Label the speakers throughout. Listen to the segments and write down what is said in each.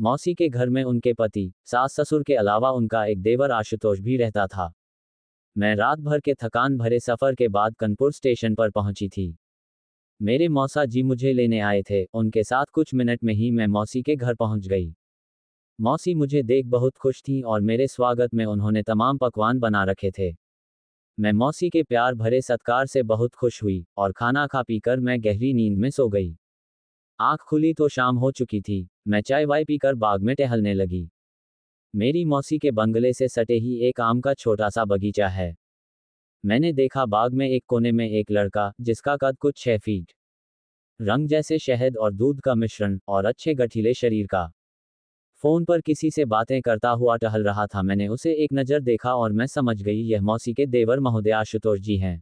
Speaker 1: मौसी के घर में उनके पति, सास ससुर के अलावा उनका एक देवर आशुतोष भी रहता था। मैं रात भर के थकान भरे सफर के बाद कानपुर स्टेशन पर पहुंची थी। मेरे मौसा जी मुझे लेने आए थे, उनके साथ कुछ मिनट में ही मैं मौसी के घर पहुंच गई। मौसी मुझे देख बहुत खुश थीं और मेरे स्वागत में उन्होंने तमाम पकवान बना रखे थे। मैं मौसी के प्यार भरे सत्कार से बहुत खुश हुई और खाना खा पीकर मैं गहरी नींद में सो गई। आंख खुली तो शाम हो चुकी थी। मैं चाय वाय पीकर बाग में टहलने लगी। मेरी मौसी के बंगले से सटे ही एक आम का छोटा सा बगीचा है। मैंने देखा बाग में एक कोने में एक लड़का, जिसका कद कुछ 6 फीट, रंग जैसे शहद और दूध का मिश्रण और अच्छे गठीले शरीर का, फोन पर किसी से बातें करता हुआ टहल रहा था। मैंने उसे एक नज़र देखा और मैं समझ गई यह मौसी के देवर महोदय आशुतोष जी हैं।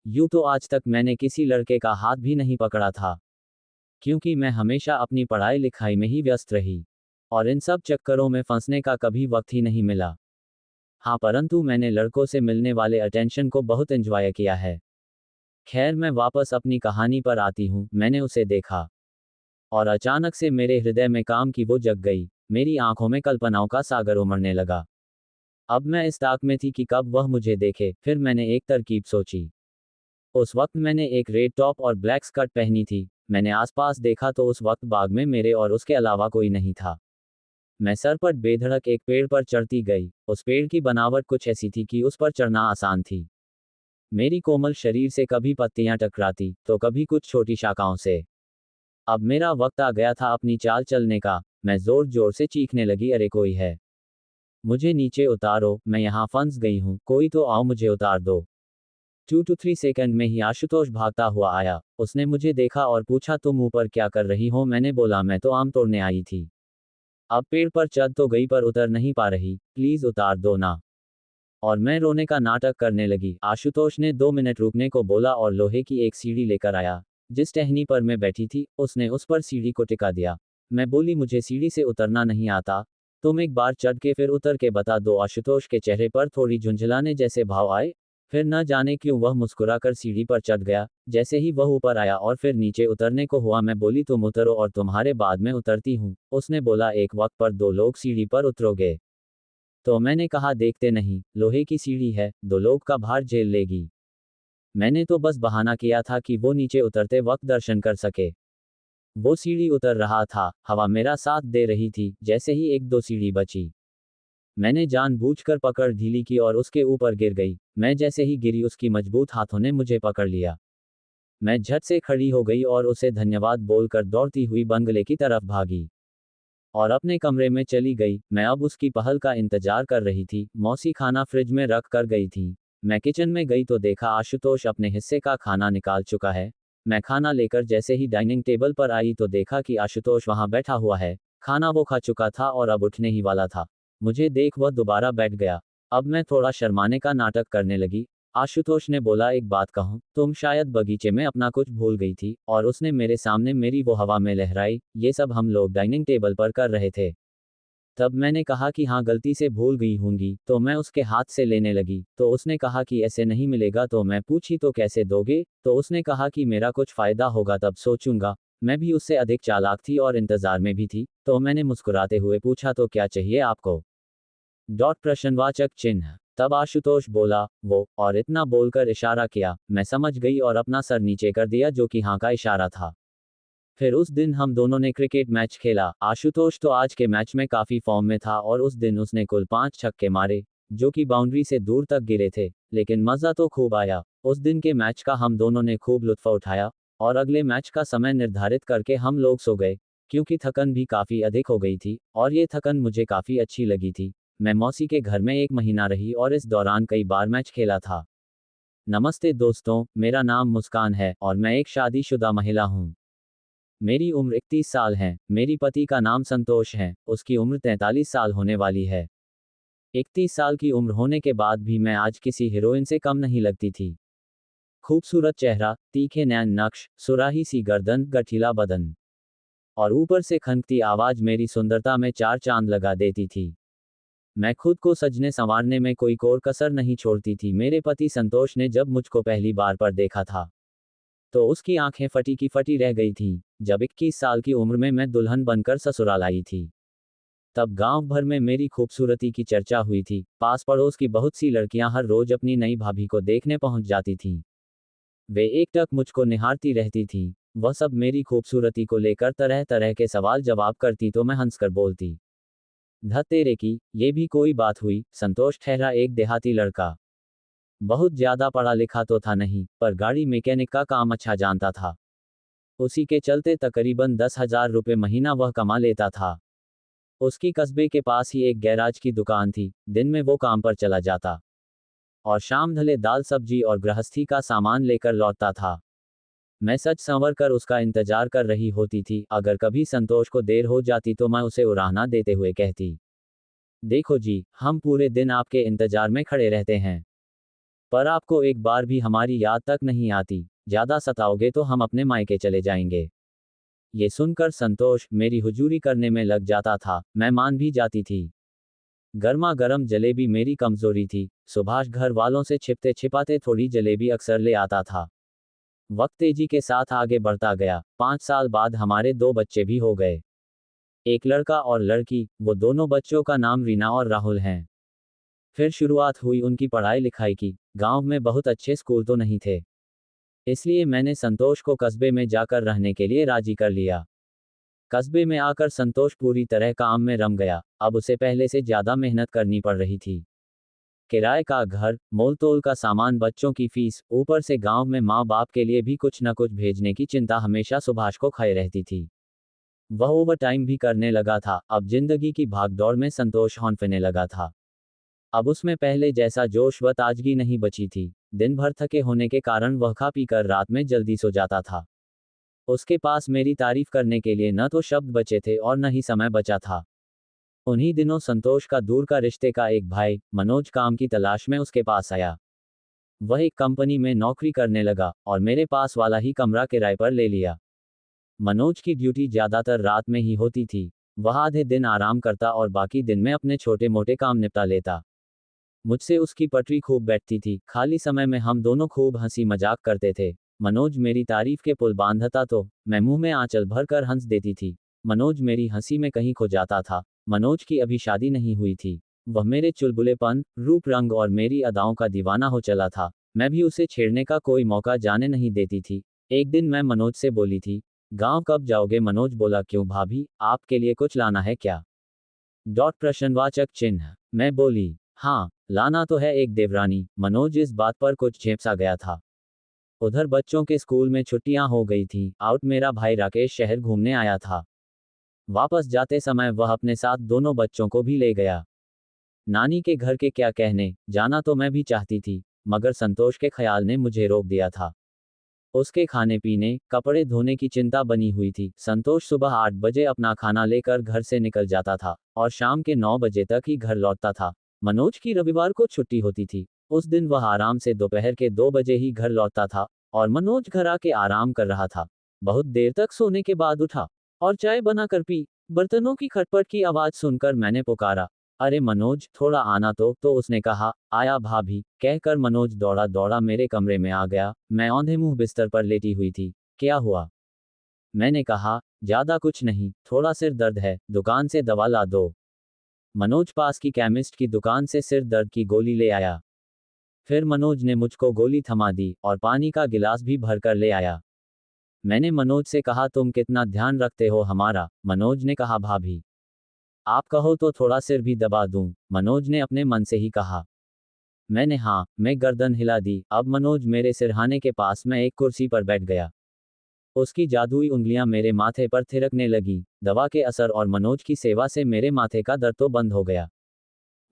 Speaker 1: यूं तो आज तक मैंने किसी लड़के का हाथ भी नहीं पकड़ा था, क्योंकि मैं हमेशा अपनी पढ़ाई लिखाई में ही व्यस्त रही और इन सब चक्करों में फंसने का कभी वक्त ही नहीं मिला। हाँ, परंतु मैंने लड़कों से मिलने वाले अटेंशन को बहुत एंजॉय किया है। खैर, मैं वापस अपनी कहानी पर आती हूँ। मैंने उसे देखा और अचानक से मेरे हृदय में काम की वो जग गई। मेरी आंखों में कल्पनाओं का सागर उमड़ने लगा। अब मैं इस ताक में थी कि कब वह मुझे देखे। फिर मैंने एक तरकीब सोची। उस वक्त मैंने एक रेड टॉप और ब्लैक स्कर्ट पहनी थी। मैंने आसपास देखा तो उस वक्त बाग में मेरे और उसके अलावा कोई नहीं था। मैं सरपट बेधड़क एक पेड़ पर चढ़ती गई। उस पेड़ की बनावट कुछ ऐसी थी कि उस पर चढ़ना आसान थी। मेरी कोमल शरीर से कभी पत्तियां टकराती तो कभी कुछ छोटी शाखाओं से। अब मेरा वक्त आ गया था अपनी चाल चलने का। मैं जोर जोर से चीखने लगी, अरे कोई है, मुझे नीचे उतारो, मैं यहाँ फंस गई हूँ, कोई तो आओ मुझे उतार दो। 2 to 3 सेकंड में ही आशुतोष भागता हुआ आया। उसने मुझे देखा और पूछा, तुम ऊपर क्या कर रही हो? मैंने बोला, मैं तो आम तोड़ने आई थी। अब पेड़ पर चढ़ तो गई पर उतर नहीं पा रही, प्लीज उतार दो ना। और मैं रोने का नाटक करने लगी। आशुतोष ने 2 मिनट रुकने को बोला और लोहे की एक सीढ़ी लेकर आया। जिस टहनी पर मैं बैठी थी, उसने उस पर सीढ़ी को टिका दिया। मैं बोली, मुझे सीढ़ी से उतरना नहीं आता, तुम एक बार चढ़ के फिर उतर के बता दो। आशुतोष के चेहरे पर थोड़ी झुंझलाने जैसे भाव आए। फिर न जाने क्यों वह मुस्कुराकर सीढ़ी पर चढ़ गया। जैसे ही वह ऊपर आया और फिर नीचे उतरने को हुआ, मैं बोली, तुम उतरो और तुम्हारे बाद में उतरती हूँ। उसने बोला, एक वक्त पर 2 लोग सीढ़ी पर उतरोगे? तो मैंने कहा, देखते नहीं, लोहे की सीढ़ी है, 2 लोग का भार झेल लेगी। मैंने तो बस बहाना किया था कि वो नीचे उतरते वक्त दर्शन कर सके। वो सीढ़ी उतर रहा था, हवा मेरा साथ दे रही थी। जैसे ही 1-2 सीढ़ी बची, मैंने जानबूझकर पकड़ ढीली की और उसके ऊपर गिर गई। मैं जैसे ही गिरी, उसकी मजबूत हाथों ने मुझे पकड़ लिया। मैं झट से खड़ी हो गई और उसे धन्यवाद बोलकर दौड़ती हुई बंगले की तरफ भागी और अपने कमरे में चली गई। मैं अब उसकी पहल का इंतजार कर रही थी। मौसी खाना फ्रिज में रख कर गई थी। मैं किचन में गई तो देखा आशुतोष अपने हिस्से का खाना निकाल चुका है। मैं खाना लेकर जैसे ही डाइनिंग टेबल पर आई तो देखा कि आशुतोष वहां बैठा हुआ है। खाना वो खा चुका था और अब उठने ही वाला था। मुझे देख वह दोबारा बैठ गया। अब मैं थोड़ा शर्माने का नाटक करने लगी। आशुतोष ने बोला, एक बात कहूं, तुम शायद बगीचे में अपना कुछ भूल गई थी। और उसने मेरे सामने मेरी वो हवा में लहराई। ये सब हम लोग डाइनिंग टेबल पर कर रहे थे। तब मैंने कहा कि हाँ, गलती से भूल गई होंगी। तो मैं उसके हाथ से लेने लगी तो उसने कहा कि ऐसे नहीं मिलेगा। तो मैं पूछी, तो कैसे दोगे? तो उसने कहा कि मेरा कुछ फायदा होगा तब सोचूंगा। मैं भी उससे अधिक चालाक थी और इंतजार में भी थी। तो मैंने मुस्कुराते हुए पूछा, तो क्या चाहिए आपको? डॉट प्रश्नवाचक चिन्ह। तब आशुतोष बोला, वो, और इतना बोलकर इशारा किया। मैं समझ गई और अपना सर नीचे कर दिया, जो कि हाँ का इशारा था। फिर उस दिन हम दोनों ने क्रिकेट मैच खेला। आशुतोष तो आज के मैच में काफी फॉर्म में था और उस दिन उसने कुल 5 छक्के मारे, जो कि बाउंड्री से दूर तक गिरे थे। लेकिन मजा तो खूब आया। उस दिन के मैच का हम दोनों ने खूब लुत्फ उठाया और अगले मैच का समय निर्धारित करके हम लोग सो गए, क्योंकि थकन भी काफी अधिक हो गई थी और ये थकन मुझे काफी अच्छी लगी थी। मैं मौसी के घर में 1 महीना रही और इस दौरान कई बार मैच खेला था। नमस्ते दोस्तों, मेरा नाम मुस्कान है और मैं एक शादीशुदा महिला हूँ। मेरी उम्र 31 साल है। मेरी पति का नाम संतोष है, उसकी उम्र 43 साल होने वाली है। 31 साल की उम्र होने के बाद भी मैं आज किसी हीरोइन से कम नहीं लगती थी। खूबसूरत चेहरा, तीखे नैन नक्श, सुराही सी गर्दन, गठीला बदन और ऊपर से खनकती आवाज मेरी सुंदरता में 4 चांद लगा देती थी। मैं खुद को सजने संवारने में कोई कोर कसर नहीं छोड़ती थी। मेरे पति संतोष ने जब मुझको पहली बार पर देखा था तो उसकी आंखें फटी की फटी रह गई थीं। जब 21 साल की उम्र में मैं दुल्हन बनकर ससुराल आई थी, तब गांव भर में मेरी खूबसूरती की चर्चा हुई थी। पास पड़ोस की बहुत सी लड़कियां हर रोज अपनी नई भाभी को देखने पहुंच जाती थीं। वे एकटक मुझको निहारती रहती थीं। वह सब मेरी खूबसूरती को लेकर तरह तरह के सवाल जवाब करती तो मैं हंसकर बोलती, ध तेरे की, ये भी कोई बात हुई। संतोष ठहरा एक देहाती लड़का। बहुत ज्यादा पढ़ा लिखा तो था नहीं, पर गाड़ी मैकेनिक का काम अच्छा जानता था। उसी के चलते तकरीबन 10,000 रुपये महीना वह कमा लेता था। उसकी कस्बे के पास ही एक गैराज की दुकान थी। दिन में वो काम पर चला जाता और शाम ढले दाल सब्जी और गृहस्थी का सामान लेकर लौटता था। मैं सच संवर कर उसका इंतजार कर रही होती थी। अगर कभी संतोष को देर हो जाती तो मैं उसे उराहना देते हुए कहती, देखो जी, हम पूरे दिन आपके इंतजार में खड़े रहते हैं, पर आपको एक बार भी हमारी याद तक नहीं आती। ज्यादा सताओगे तो हम अपने मायके चले जाएंगे। ये सुनकर संतोष मेरी हुजूरी करने में लग जाता था। मैं मान भी जाती थी। गर्मा गर्म जलेबी मेरी कमजोरी थी। सुभाष घर वालों से छिपते छिपाते थोड़ी जलेबी अक्सर ले आता था। वक्त तेजी के साथ आगे बढ़ता गया। 5 साल बाद हमारे 2 बच्चे भी हो गए, एक लड़का और लड़की। वो दोनों बच्चों का नाम रीना और राहुल हैं। फिर शुरुआत हुई उनकी पढ़ाई लिखाई की। गांव में बहुत अच्छे स्कूल तो नहीं थे, इसलिए मैंने संतोष को कस्बे में जाकर रहने के लिए राजी कर लिया। कस्बे में आकर संतोष पूरी तरह काम में रम गया। अब उसे पहले से ज्यादा मेहनत करनी पड़ रही थी। किराए का घर, मोल तोल का सामान, बच्चों की फीस, ऊपर से गांव में माँ बाप के लिए भी कुछ न कुछ भेजने की चिंता हमेशा सुभाष को खाए रहती थी। वह ओवर टाइम भी करने लगा था। अब जिंदगी की भागदौड़ में संतोष हौंफने लगा था। अब उसमें पहले जैसा जोश व ताजगी नहीं बची थी। दिन भर थके होने के कारण वह खा पी कर रात में जल्दी सो जाता था। उसके पास मेरी तारीफ करने के लिए न तो शब्द बचे थे और न ही समय बचा था। उन्हीं दिनों संतोष का दूर का रिश्ते का एक भाई मनोज काम की तलाश में उसके पास आया। वह एक कंपनी में नौकरी करने लगा और मेरे पास वाला ही कमरा किराए पर ले लिया। मनोज की ड्यूटी ज्यादातर रात में ही होती थी। वह आधे दिन आराम करता और बाकी दिन में अपने छोटे मोटे काम निपटा लेता। मुझसे उसकी पटरी खूब बैठती थी। खाली समय में हम दोनों खूब हंसी मजाक करते थे। मनोज मेरी तारीफ के पुल बांधता तो मैं मुंह में आंचल भर कर हंस देती थी। मनोज मेरी हंसी में कहीं खो जाता था। मनोज की अभी शादी नहीं हुई थी। वह मेरे चुलबुलेपन, रूप रंग और मेरी अदाओं का दीवाना हो चला था। मैं भी उसे छेड़ने का कोई मौका जाने नहीं देती थी। एक दिन मैं मनोज से बोली थी, गांव कब जाओगे? मनोज बोला, क्यों भाभी, आपके लिए कुछ लाना है क्या? प्रश्नवाचक चिन्ह। मैं बोली, हाँ, लाना तो है एक देवरानी। मनोज इस बात पर कुछ झेप सा गया था। उधर बच्चों के स्कूल में छुट्टियां हो गई थी। आउट मेरा भाई राकेश शहर घूमने आया था। वापस जाते समय वह अपने साथ दोनों बच्चों को भी ले गया। नानी के घर के क्या कहने, जाना तो मैं भी चाहती थी, मगर संतोष के ख्याल ने मुझे रोक दिया था। उसके खाने पीने, कपड़े धोने की चिंता बनी हुई थी। संतोष सुबह 8 बजे अपना खाना लेकर घर से निकल जाता था और शाम के 9 बजे तक ही घर लौटता था। मनोज की रविवार को छुट्टी होती थी। उस दिन वह आराम से दोपहर के 2 बजे ही घर लौटता था और मनोज घर आके आराम कर रहा था। बहुत देर तक सोने के बाद उठा और चाय बनाकर पी। बर्तनों की खटपट की आवाज सुनकर मैंने पुकारा, अरे मनोज, थोड़ा आना तो उसने कहा, आया भाभी, कहकर मनोज दौड़ा दौड़ा मेरे कमरे में आ गया। मैं औंधे मुंह बिस्तर पर लेटी हुई थी। क्या हुआ? मैंने कहा, ज्यादा कुछ नहीं, थोड़ा सिर दर्द है, दुकान से दवा ला दो। मनोज पास की केमिस्ट की दुकान से सिर दर्द की गोली ले आया। फिर मनोज ने मुझको गोली थमा दी और पानी का गिलास भी भर कर ले आया। मैंने मनोज से कहा, तुम कितना ध्यान रखते हो हमारा? मनोज ने कहा, भाभी, आप कहो तो थोड़ा सिर भी दबा दूं। मनोज ने अपने मन से ही कहा। मैंने हाँ मैं गर्दन हिला दी। अब मनोज मेरे सिरहाने के पास मैं एक कुर्सी पर बैठ गया। उसकी जादुई उंगलियां मेरे माथे पर थिरकने लगी। दवा के असर और मनोज की सेवा से मेरे माथे का दर्द तो बंद हो गया,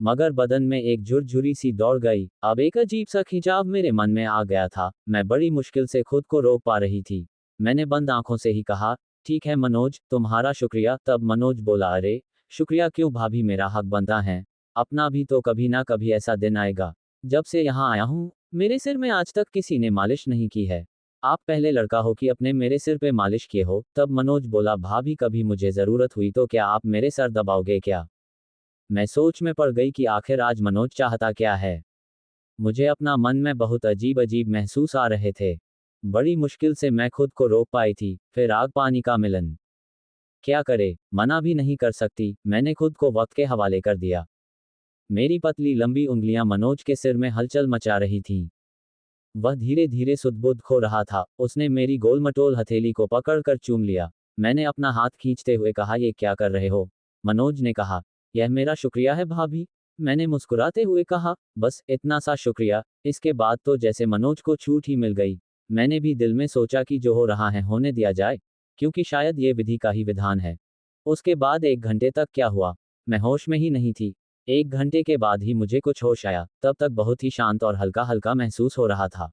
Speaker 1: मगर बदन में एक झुरझुरी सी दौड़ गई। अब एक अजीब सा खिंचाव मेरे मन में आ गया था। मैं बड़ी मुश्किल से खुद को रोक पा रही थी। मैंने बंद आंखों से ही कहा, ठीक है मनोज, तुम्हारा शुक्रिया। तब मनोज बोला, अरे शुक्रिया क्यों भाभी, मेरा हक बनता है। अपना भी तो कभी ना कभी ऐसा दिन आएगा। जब से यहाँ आया हूँ, मेरे सिर में आज तक किसी ने मालिश नहीं की है। आप पहले लड़का हो कि अपने मेरे सिर पे मालिश किए हो। तब मनोज बोला, भाभी कभी मुझे जरूरत हुई तो क्या आप मेरे सर दबाओगे क्या? मैं सोच में पड़ गई कि आखिर आज मनोज चाहता क्या है। मुझे अपना मन में बहुत अजीब अजीब महसूस आ रहे थे। बड़ी मुश्किल से मैं खुद को रोक पाई थी। फिर आग पानी का मिलन। क्या करे, मना भी नहीं कर सकती, मैंने खुद को वक्त के हवाले कर दिया। मेरी पतली लंबी उंगलियां मनोज के सिर में हलचल मचा रही थीं। वह धीरे धीरे सुध-बुध खो रहा था। उसने मेरी गोल-मटोल हथेली को पकड़कर चूम लिया। मैंने अपना हाथ खींचते हुए कहा, ये क्या कर रहे हो? मनोज ने कहा, यह मेरा शुक्रिया है भाभी। मैंने मुस्कुराते हुए कहा, बस इतना सा शुक्रिया। इसके बाद तो जैसे मनोज को छूट ही मिल गई। मैंने भी दिल में सोचा कि जो हो रहा है होने दिया जाए, क्योंकि शायद ये विधि का ही विधान है। उसके बाद 1 घंटे तक क्या हुआ? मैं होश में ही नहीं थी। 1 घंटे के बाद ही मुझे कुछ होश आया, तब तक बहुत ही शांत और हल्का-हल्का महसूस हो रहा था।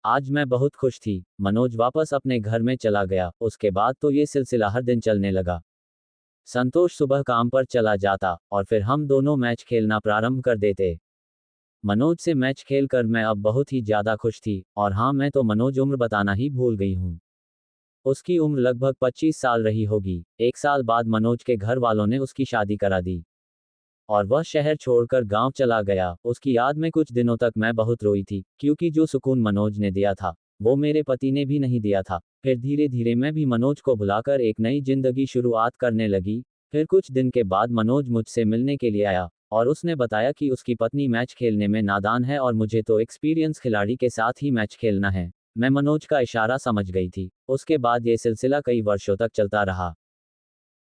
Speaker 1: आज मैं बहुत खुश थी। मनोज वापस अपने घर में चला गया, उसके बाद तो ये सिलसिला हर दिन चलने लगा। संतोष सुबह काम पर चला जाता, और फिर हम दोनों मैच खेलना प्रारंभ कर देते। मनोज से मैच खेलकर मैं अब बहुत ही ज़्यादा खुश थी, और हाँ, मैं तो मनोज उम्र बताना ही भूल गई हूँ। उसकी उम्र लगभग 25 साल रही होगी। 1 साल बाद मनोज के घर वालों ने उसकी शादी करा दी, और वह शहर छोड़कर गांव चला गया। उसकी याद में कुछ दिनों तक मैं बहुत रोई थी, क्योंकि जो सुकून मनोज ने दिया था, वो मेरे पति ने भी नहीं दिया था। फिर धीरे धीरे मैं भी मनोज को भुलाकर एक नई जिंदगी शुरुआत करने लगी। फिर कुछ दिन के बाद मनोज मुझसे मिलने के लिए आया, और उसने बताया कि उसकी पत्नी मैच खेलने में नादान है और मुझे तो एक्सपीरियंस खिलाड़ी के साथ ही मैच खेलना है। मैं मनोज का इशारा समझ गई थी। उसके बाद ये सिलसिला कई वर्षों तक चलता रहा।